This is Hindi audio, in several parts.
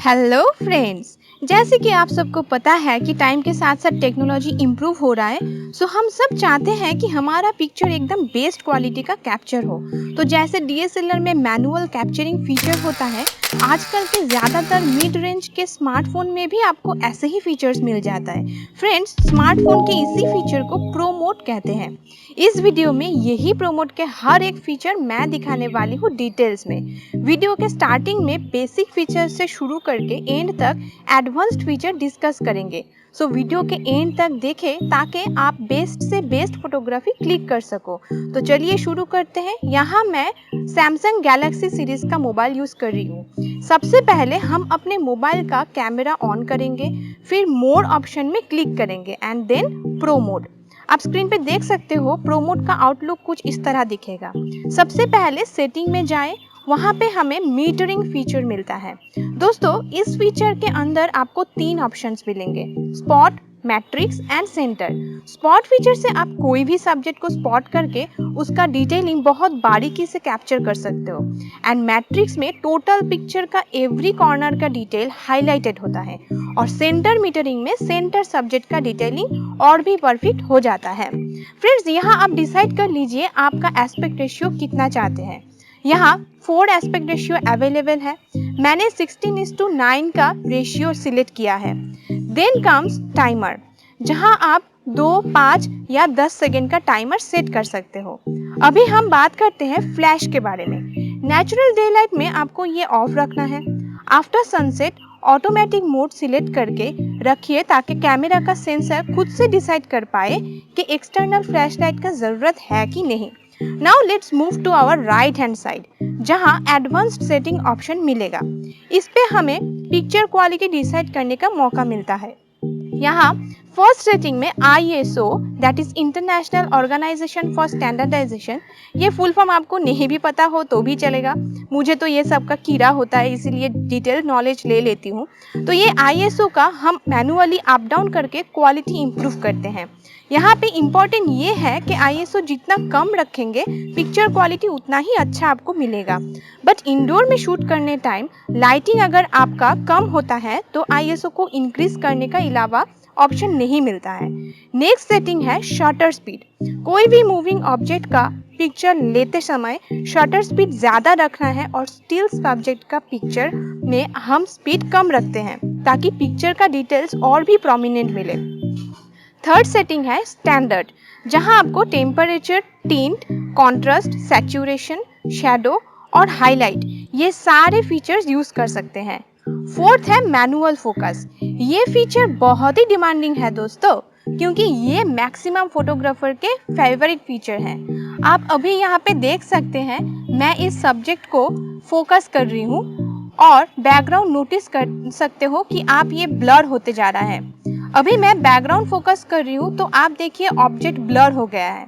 हेलो फ्रेंड्स, जैसे कि आप सबको पता है कि टाइम के साथ साथ टेक्नोलॉजी इम्प्रूव हो रहा है। सो हम सब चाहते हैं कि हमारा पिक्चर एकदम बेस्ट क्वालिटी का कैप्चर हो। तो जैसे डीएसएलआर में मैनुअल कैप्चरिंग फीचर होता है, आजकल के ज़्यादातर मिड रेंज के स्मार्टफोन में भी आपको ऐसे ही फीचर्स मिल जाता है। फ्रेंड्स, स्मार्टफोन के इसी फीचर को प्रो मोड कहते हैं। इस वीडियो में यही प्रो मोड के हर एक फीचर मैं दिखाने वाली हूँ डिटेल्स में। वीडियो के स्टार्टिंग में बेसिक फीचर से शुरू करके एंड तक एडवांस्ड फीचर डिस्कस करेंगे। सो वीडियो के एंड तक देखें ताकि आप बेस्ट से बेस्ट फोटोग्राफी क्लिक कर सको। तो चलिए शुरू करते हैं। यहाँ मैं सैमसंग गैलेक्सी सीरीज का मोबाइल यूज़ कर रही हूँ। सबसे पहले हम अपने मोबाइल का कैमरा ऑन करेंगे, फिर मोड ऑप्शन में क्लिक करेंगे एंड देन प्रो मोड। आप स्क्रीन पे देख सकते हो प्रो मोड का आउटलुक कुछ इस तरह दिखेगा। सबसे पहले सेटिंग में जाएं, वहाँ पे हमें मीटरिंग फीचर मिलता है। दोस्तों, इस फीचर के अंदर आपको 3 ऑप्शंस मिलेंगे: spot, matrix and centre. Spot feature से आप कोई भी सब्जेक्ट को स्पॉट करके उसका डिटेलिंग बहुत बारीकी से कैप्चर कर सकते हो। एंड मैट्रिक्स में टोटल पिक्चर का एवरी कॉर्नर का डिटेल हाईलाइटेड होता है। और सेंटर मीटरिंग में सेंटर सब्जेक्ट का डिटेलिंग और भी परफेक्ट हो जाता है। फ्रेंड्स, यहाँ आप डिसाइड कर लीजिए आपका एस्पेक्ट रेशियो कितना चाहते हैं। यहाँ 4 एस्पेक्ट रेशियो अवेलेबल है। मैंने 16:9 का रेशियो सिलेक्ट किया है। देन कम्स टाइमर, जहाँ आप 2, 5 या 10 सेकेंड का टाइमर सेट कर सकते हो। अभी हम बात करते हैं फ्लैश के बारे में। नेचुरल डे लाइट में आपको ये ऑफ रखना है। After sunset automatic mode select करके रखिए ताकि कैमरा का सेंसर खुद से डिसाइड कर पाए कि एक्सटर्नल फ्लैश लाइट का ज़रूरत है कि नहीं। Now let's move to our right hand side, जहां एडवांस्ड सेटिंग ऑप्शन मिलेगा। इस पे हमें पिक्चर क्वालिटी डिसाइड करने का मौका मिलता है। यहाँ फर्स्ट सेटिंग में ISO, that is international organisation for standardisation, ये फुल फॉर्म आपको नहीं भी पता हो तो भी चलेगा। मुझे तो ये सब का कीड़ा होता है, इसीलिए डिटेल नॉलेज ले लेती हूँ। तो ये ISO का हम मैनुअली अप डाउन करके क्वालिटी इंप्रूव करते हैं। यहाँ पे इम्पॉर्टेंट ये है कि ISO जितना कम रखेंगे पिक्चर क्वालिटी उतना ही अच्छा आपको मिलेगा। बट इंडोर में शूट करने टाइम लाइटिंग अगर आपका कम होता है तो ISO को इंक्रीज करने का अलावा ऑप्शन नहीं मिलता है। नेक्स्ट सेटिंग है शटर स्पीड। कोई भी मूविंग ऑब्जेक्ट का पिक्चर लेते समय शटर स्पीड ज़्यादा रखना है और स्टिल सब्जेक्ट का पिक्चर में हम स्पीड कम रखते हैं ताकि पिक्चर का डिटेल्स और भी प्रोमिनेंट मिले। थर्ड सेटिंग है स्टैंडर्ड, जहां आपको temperature, tint, contrast, saturation, shadow और हाईलाइट ये सारे फीचर्स यूज कर सकते हैं। फोर्थ है मैनुअल फोकस। ये फीचर बहुत ही डिमांडिंग है दोस्तों, क्योंकि ये मैक्सिमम फोटोग्राफर के फेवरेट फीचर है। आप अभी यहाँ पे देख सकते हैं मैं इस सब्जेक्ट को फोकस कर रही हूँ और बैकग्राउंड नोटिस कर सकते हो कि आप ये ब्लर होते जा रहा है। अभी मैं बैकग्राउंड फोकस कर रही हूँ तो आप देखिए ऑब्जेक्ट ब्लर हो गया है।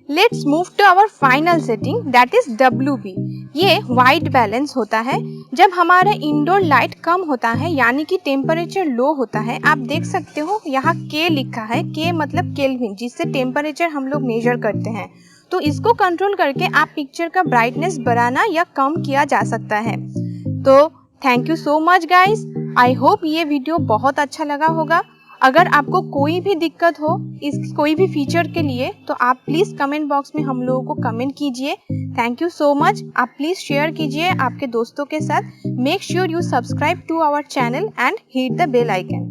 Let's move to our final setting, that is WB। ये वाइट बैलेंस होता है। जब हमारा इंडोर लाइट कम होता है यानी कि टेम्परेचर लो होता है, आप देख सकते हो यहाँ K लिखा है। K मतलब केल्विन, जिससे टेम्परेचर हम लोग मेजर करते हैं। तो इसको कंट्रोल करके आप पिक्चर का ब्राइटनेस बढ़ाना या कम किया जा सकता है। तो thank you so much guys. I hope ये वीडियो बहुत अच्छा लगा होगा। अगर आपको कोई भी दिक्कत हो इस कोई भी फीचर के लिए तो आप प्लीज़ कमेंट बॉक्स में हम लोगों को कमेंट कीजिए। Thank you so much. आप प्लीज़ शेयर कीजिए आपके दोस्तों के साथ। Make sure you subscribe to our channel and hit the bell icon.